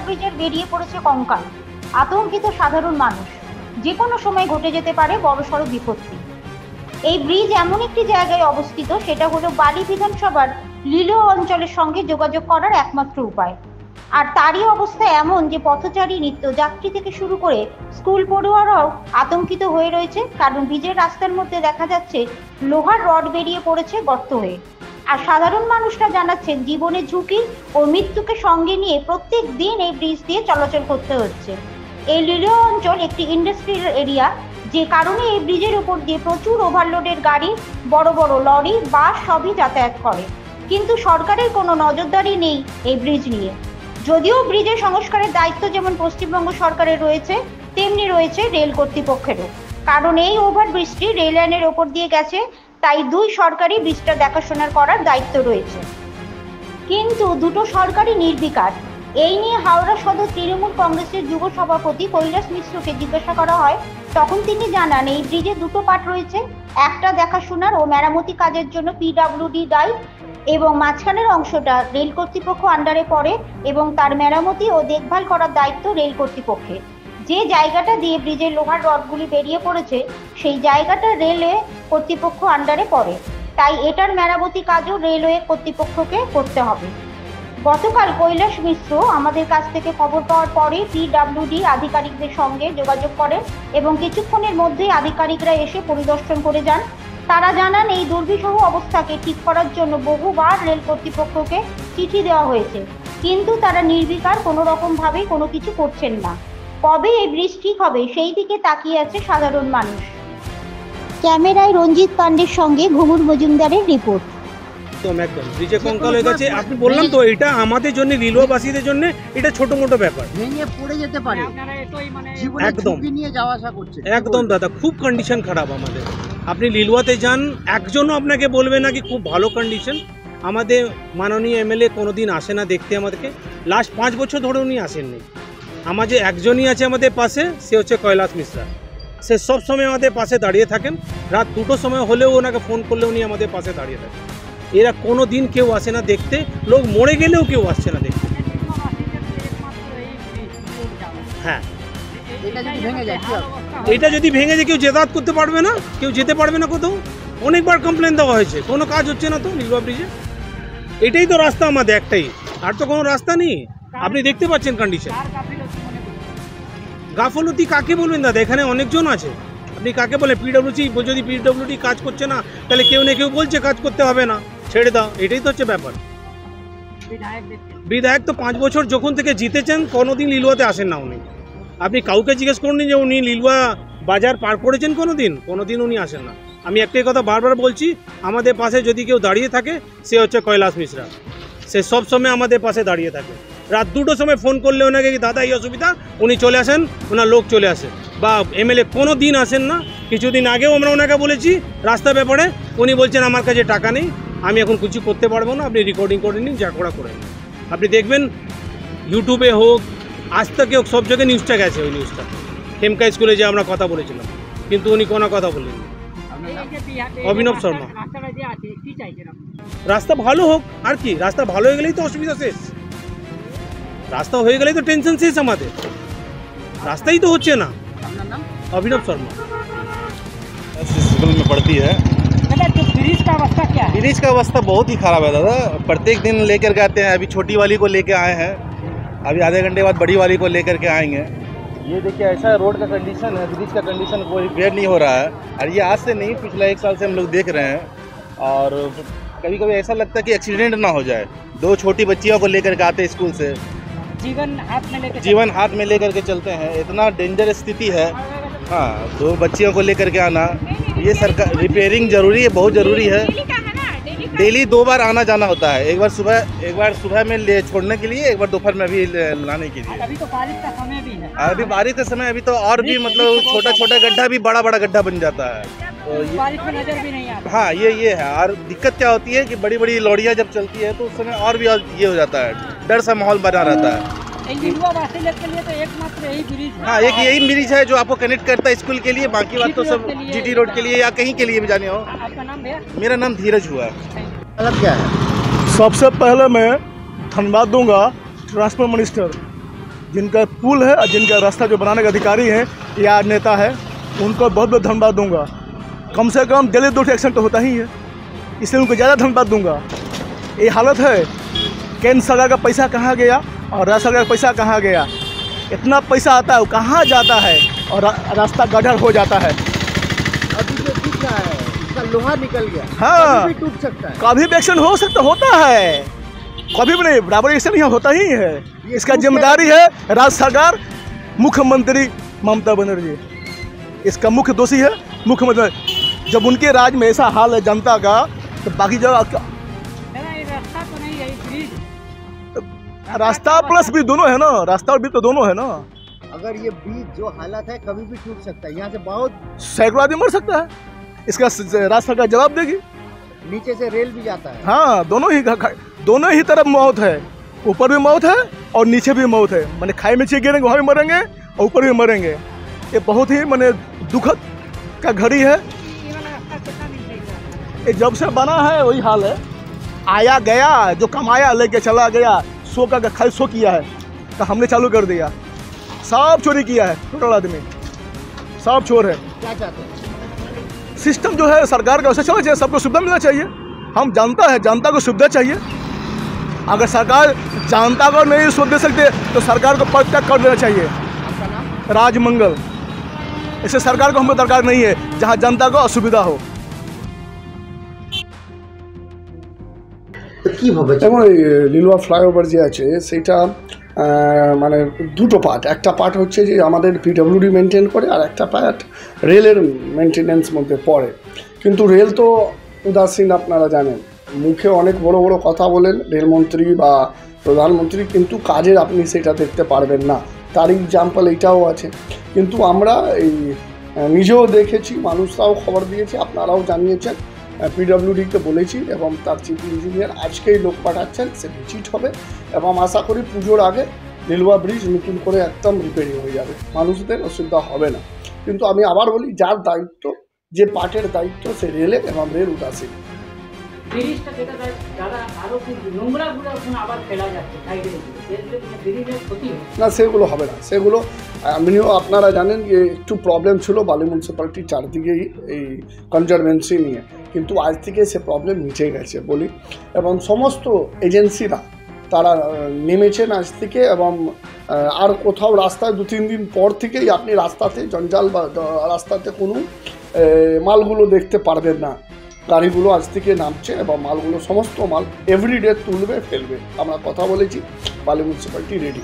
ওভারব্রিজের বেরিয়ে পড়েছে কঙ্কাল। আতঙ্কিত সাধারণ মানুষ। যে কোনো সময় ঘটে যেতে পারে বড়সড় বিপত্তি। এই ব্রিজ এমন একটি জায়গায় অবস্থিত, সেটা হলো বালি বিধানসভার লিলুয়া অঞ্চলের সঙ্গে যোগাযোগ করার একমাত্র উপায়। আর তারই অবস্থা এমন যে পথচারী, নিত্যযাত্রী থেকে শুরু করে স্কুল পড়ুয়ারাও আতঙ্কিত হয়ে রয়েছে, কারণ ব্রিজের রাস্তার মধ্যে দেখা যাচ্ছে লোহার রড বেরিয়ে পড়েছে গর্ত হয়ে। আর সাধারণ মানুষরা জানাচ্ছেন জীবনের ঝুঁকি ও মৃত্যুকে সঙ্গে নিয়ে প্রত্যেক দিন এই ব্রিজ দিয়ে চলাচল করতে হচ্ছে। এই লিলুয়া অঞ্চল একটি ইন্ডাস্ট্রিয়াল এরিয়া, যে কারণে এই ব্রিজের উপর দিয়ে প্রচুর ওভারলোডের গাড়ি, বড় বড় লরি, বাস সবই যাতায়াত করে। কিন্তু সরকারের কোনো নজরদারি নেই এই ব্রিজ নিয়ে। যদিও ব্রিজের সংস্কারের দায়িত্ব যেমন পশ্চিমবঙ্গ সরকারের রয়েছে, তেমনি রয়েছে রেল কর্তৃপক্ষেরও। কারণ এই ওভারব্রিজটি রেল লাইনের ওপর দিয়ে গেছে, তাই দুই সরকারি ব্রিজটা দেখাশোনা করার দায়িত্ব রয়েছে। কিন্তু দুটো সরকারই নির্বিকার। এই নিয়ে হাওড়া সদর তৃণমূল কংগ্রেসের যুব সভাপতি কৈলাস মিশ্রকে জিজ্ঞাসা করা হয়, তখন তিনি জানান এই ব্রিজে দুটো পার্ট রয়েছে। একটা দেখাশোনার ও মেরামতি কাজের জন্য পিডব্লিউডি দায়ী, এবং মাঝখানের অংশটা রেল কর্তৃপক্ষ আন্ডারে পড়ে, এবং তার মেরামতি ও দেখভাল করার দায়িত্ব রেল কর্তৃপক্ষের। যে জায়গাটা দিয়ে ব্রিজের লোহার রডগুলি বেরিয়ে পড়েছে, সেই জায়গাটা রেলওয়ে কর্তৃপক্ষ আন্ডারে পড়ে, তাই এটার মেরামতি কাজও রেলওয়ে কর্তৃপক্ষকে করতে হবে। গতকাল কৈলাস মিশ্র আমাদের কাছ থেকে খবর পাওয়ার পরে পিডব্লিউডি আধিকারিকদের সঙ্গে যোগাযোগ করেন, এবং কিছুক্ষণের মধ্যেই আধিকারিকরা এসে পরিদর্শন করে যান। তারা জানান এই দুর্বিষহ অবস্থাকে ঠিক করার জন্য বহুবার রেল কর্তৃপক্ষকে চিঠি দেওয়া হয়েছে, কিন্তু তারা নির্বিকার, কোনো রকমভাবেই কোনো কিছু করছেন না। কবে এই ব্রিজ ঠিক হবে সেই দিকে তাকিয়ে আছে সাধারণ মানুষ। ক্যামেরায় রঞ্জিত পান্ডের সঙ্গে ঘুমুর মজুমদারের রিপোর্ট। একদম ব্রিজে কঙ্কাল হয়ে গেছে। আপনি বললাম তো, এটা আমাদের জন্য, লিলুয়াবাসীদের জন্য এটা ছোট মোটো ব্যাপার, ভেঙে পড়ে যেতে পারে। একদম নিয়ে যাওয়া আসা করছে। একদম দাদা, খুব কন্ডিশন খারাপ আমাদের। আপনি লিলুয়াতে যান, একজনও আপনাকে বলবে না কি খুব ভালো কন্ডিশন। আমাদের মাননীয় এমএলএ কোনোদিন আসে না দেখতে আমাদেরকে, লাস্ট 5 বছর ধরে উনি আসেননি। আমাদের একজনই আছে আমাদের পাশে, সে হচ্ছে কৈলাস মিশ্রা। সে সব সময় আমাদের পাশে দাঁড়িয়ে থাকেন, রাত 2টোর সময় হলেও ওনাকে ফোন করলে উনি আমাদের পাশে দাঁড়িয়ে থাকেন। এরা কোনো দিন কেউ আসে না দেখতে, লোক মরে গেলেও কেউ আসছে না দেখতে। হ্যাঁ, এটা যদি ভেঙে যায় কেউ যাতায়াত করতে পারবে না, কেউ যেতে পারবে না কোথাও। অনেকবার কমপ্লেন দেওয়া হয়েছে, কোনো কাজ হচ্ছে না তো লিলুয়া ব্রিজে। এটাই তো রাস্তা আমাদের একটাই, আর তো কোনো রাস্তা নেই। আপনি দেখতে পাচ্ছেন কন্ডিশন। গাফলতি কাকে বলবেন দাদা? এখানে অনেকজন আছে, আপনি কাকে বলেন? পিডব্লিউসি, যদি পিডব্লিউডি কাজ করছে না, তাহলে কেউ না কেউ বলছে কাজ করতে হবে না, ছেড়ে দাও। এটাই তো হচ্ছে ব্যাপার। বিধায়ক তো 5 বছর যখন থেকে জিতেছেন, কোনোদিন লিলুয়াতে আসেন না উনি। আপনি কাউকে জিজ্ঞেস করুন যে উনি লিলুয়া বাজার পার করেছেন কোনোদিন উনি আসেন না। আমি একটাই কথা বারবার বলছি, আমাদের পাশে যদি কেউ দাঁড়িয়ে থাকে, সে হচ্ছে কৈলাস মিশ্রা। সে সব সময় আমাদের পাশে দাঁড়িয়ে থাকে। রাত 2টোর সময় ফোন করলে ওনাকে কি দাদা এই অসুবিধা, উনি চলে আসেন, ওনার লোক চলে আসে। বা এমএলএ কোনো দিন আসেন না। কিছুদিন আগেও আমরা ওনাকে বলেছি রাস্তা ব্যাপারে, উনি বলছেন আমার কাছে টাকা নেই, আমি এখন কিছু করতে পারবো না, আপনি রেকর্ডিং করে নিন, যা করা করে নিন। আপনি দেখবেন ইউটিউবে হোক, আজ থেকে হোক, সব জায়গায় নিউজটা গেছে। ওই নিউজটা খেমকা স্কুলে যে আমরা কথা বলেছিলাম, কিন্তু উনি কোনো কথা বলেননি। অভিনব শর্মা। রাস্তা ভালো হোক, আর কি, রাস্তা ভালো হয়ে গেলেই তো অসুবিধা শেষ। রাস্তা হয়ে গেলেই তো টেনশন শেষ আমাদের। রাস্তাই তো হচ্ছে না। अभिनव शर्मा में पड़ती है। ब्रिज का अवस्था क्या है? ब्रिज का अवस्था बहुत ही खराब है दादा। प्रत्येक दिन लेकर के आते हैं। अभी छोटी वाली को लेकर आए हैं, अभी आधे घंटे बाद बड़ी वाली को लेकर के आएंगे। ये देखिए ऐसा रोड का कंडीशन है, ब्रिज का कंडीशन कोई रिपेयर नहीं हो रहा है। और ये आज से नहीं, पिछला 1 साल से हम लोग देख रहे हैं। और कभी कभी ऐसा लगता है कि एक्सीडेंट ना हो जाए। 2 छोटी बच्चियों को लेकर के आते हैं स्कूल से, जीवन हाथ में लेकर के चलते हैं। इतना डेंजर स्थिति है। हाँ, 2 बच्चियों को लेकर के आना, ये सरकार रिपेयरिंग जरूरी है, बहुत ज़रूरी है। डेली 2 बार आना जाना होता है, एक बार सुबह में ले छोड़ने के लिए, एक बार दोपहर में भी लाने के लिए। अभी तो बारिश का समय भी है। अभी बारिश का समय, अभी तो और भी मतलब छोटा छोटा गड्ढा भी बड़ा बड़ा गड्ढा बन जाता है। तो बारिश में नजर भी नहीं आता। हाँ, ये है। और दिक्कत क्या होती है कि बड़ी बड़ी लॉरियाँ जब चलती है तो उस समय और भी ये हो जाता है, डर सा माहौल बना रहता है। के लिए तो एकमात्र यही ब्रिज है। हाँ, एक यही ब्रिज है जो आपको कनेक्ट करता है स्कूल के लिए, बाकी बात तो सब जीटी रोड के लिए या कहीं के लिए भी जाने हो। आपका नाम भैया? मेरा नाम धीरज हुआ। मतलब क्या है? सबसे पहले मैं धन्यवाद दूंगा ट्रांसपोर्ट मिनिस्टर जिनका पुल है और जिनका रास्ता जो बनाने का अधिकारी हैं या नेता है, उनको बहुत बहुत धन्यवाद दूंगा। कम से कम दिल्ली 2 एक्शन तो होता ही है, इसलिए उनको ज़्यादा धन्यवाद दूंगा। ये हालत है, केंद्र सरकार का पैसा कहाँ गया और राज्य सरकार का पैसा कहाँ गया? इतना पैसा आता है वो कहाँ जाता है और रास्ता गड्ढा हो जाता है। अभी जो दिख रहा है इसका लोहा निकल गया, हाँ, कभी भी टूट सकता है। कभी भी एक्शन हो सकता होता है, कभी भी नहीं, बराबर एक्शन यहाँ होता ही है। इसका जिम्मेदारी है राज्य सरकार, मुख्यमंत्री ममता बनर्जी, इसका मुख्य दोषी है मुख्यमंत्री। जब उनके राज्य में ऐसा हाल है जनता का, तो बाकी जगह ये रास्ता तो नहीं है, ये ब्रिज रास्ता प्लस भी दोनों है ना, रास्ता और भी तो दोनों है ना। अगर ये ब्रिज जो हालत है कभी भी टूट सकता है, यहाँ से बहुत सैकड़ों आदमी मर सकता है, इसका राज्य सरकार जवाब देगी। नीचे से रेल भी जाता है। हाँ, दोनों ही तरफ मौत है, ऊपर भी मौत है और नीचे भी मौत है। मैंने खाई में नीचे गिरेंगे वहाँ भी मरेंगे और ऊपर भी मरेंगे। ये बहुत ही मैंने दुखद का घड़ी है। ये वाला रास्ता कितना दिन से चल ये जब से बना है वही हाल है, आया गया जो कमाया लेके चला गया, सो का खाली सो किया है तो हमने चालू कर दिया, सब चोरी किया है, टोटल आदमी सब चोर है। क्या चाहते हैं? सिस्टम जो है सरकार का वैसे चलना चाहिए, सबको सुविधा मिलना चाहिए। हम जनता है, जनता को सुविधा चाहिए। अगर सरकार जनता को नहीं सुविधा दे सकते तो सरकार को पदत्याग कर देना चाहिए। आपका नाम? राजमंगल। ऐसे सरकार को हमको दरकार नहीं है जहाँ जनता को असुविधा हो। কিভাবে এবং এই লিলুয়া ফ্লাইওভার যে আছে সেটা মানে দুটো পার্ট, একটা পার্ট হচ্ছে যে আমাদের পিডব্লিউডি মেনটেন করে, আর একটা পার্ট রেলের মেনটেনেন্স মধ্যে পড়ে। কিন্তু রেল তো উদাসীন, আপনারা জানেন, মুখে অনেক বড় বড় কথা বলেন রেলমন্ত্রী বা প্রধানমন্ত্রী, কিন্তু কাজের আপনি সেটা দেখতে পারবেন না। তার এক্সাম্পল এটাও আছে। কিন্তু আমরা এই নিজেও দেখেছি, মানুষরাও খবর দিয়েছে, আপনারাও জানিয়েছেন, পিডব্লিউডিকে বলেছি এবং তার চিফ ইঞ্জিনিয়ার আজকেই লোক পাঠাচ্ছেন, সে ভিজিট হবে এবং আশা করি পুজোর আগে লিলুয়া ব্রিজ নতুন করে একদম রিপেয়ারিং হয়ে যাবে, মানুষদের অসুবিধা হবে না। কিন্তু আমি আবার বলি, যার দায়িত্ব, যে পার্টের দায়িত্ব, সে রেলে এবং রেল উদাসীন। ব্রিজটা যেটা দাদা আরো কিন্তু নোংরাগুলো এখন আবার ফেলা যাচ্ছে সাইডে, ব্রিজের ক্ষতি হচ্ছে। না, সেগুলো হবে না, সেগুলো আমিও, আপনারা জানেন যে একটু প্রবলেম ছিল বালি মিউনিসিপ্যালিটির চারদিকেই এই কনজারভেন্সি নিয়ে, কিন্তু আজ থেকে সে প্রবলেম মিটে গেছে বলি। এবং সমস্ত এজেন্সিরা তারা নেমেছেন আজ থেকে, এবং আর কোথাও রাস্তায় 2-3 দিন পর থেকেই আপনি রাস্তাতে জঞ্জাল বা রাস্তাতে কোনো মালগুলো দেখতে পারবেন না। গাড়িগুলো আজ থেকে নামছে এবং মালগুলো, সমস্ত মাল এভরিডে তুলবে ফেলবে। আমরা কথা বলেছি, বালি মিউনিসিপ্যালিটি রেডি।